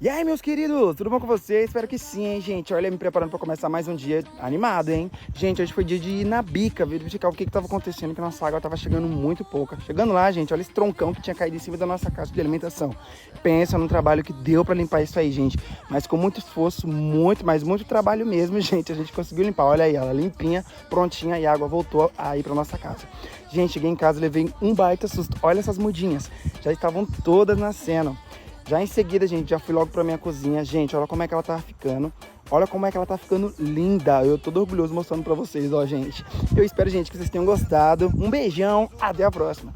E aí, meus queridos, tudo bom com vocês? Espero que sim, hein, gente? Olha, me preparando pra começar mais um dia animado, hein? Gente, hoje foi dia de ir na bica, verificar o que tava acontecendo, que nossa água tava chegando muito pouca. Chegando lá, gente, olha esse troncão que tinha caído em cima da nossa caixa de alimentação. Pensa no trabalho que deu pra limpar isso aí, gente. Mas com muito esforço, muito trabalho mesmo, gente. A gente conseguiu limpar. Olha aí, ela limpinha, prontinha e a água voltou aí pra nossa casa. Gente, cheguei em casa e levei um baita susto. Olha essas mudinhas, já estavam todas nascendo. Já em seguida, gente, já fui logo pra minha cozinha. Gente, olha como é que ela tá ficando. Olha como é que ela tá ficando linda. Eu tô todo orgulhoso mostrando pra vocês, ó, gente. Eu espero, gente, que vocês tenham gostado. Um beijão, até a próxima.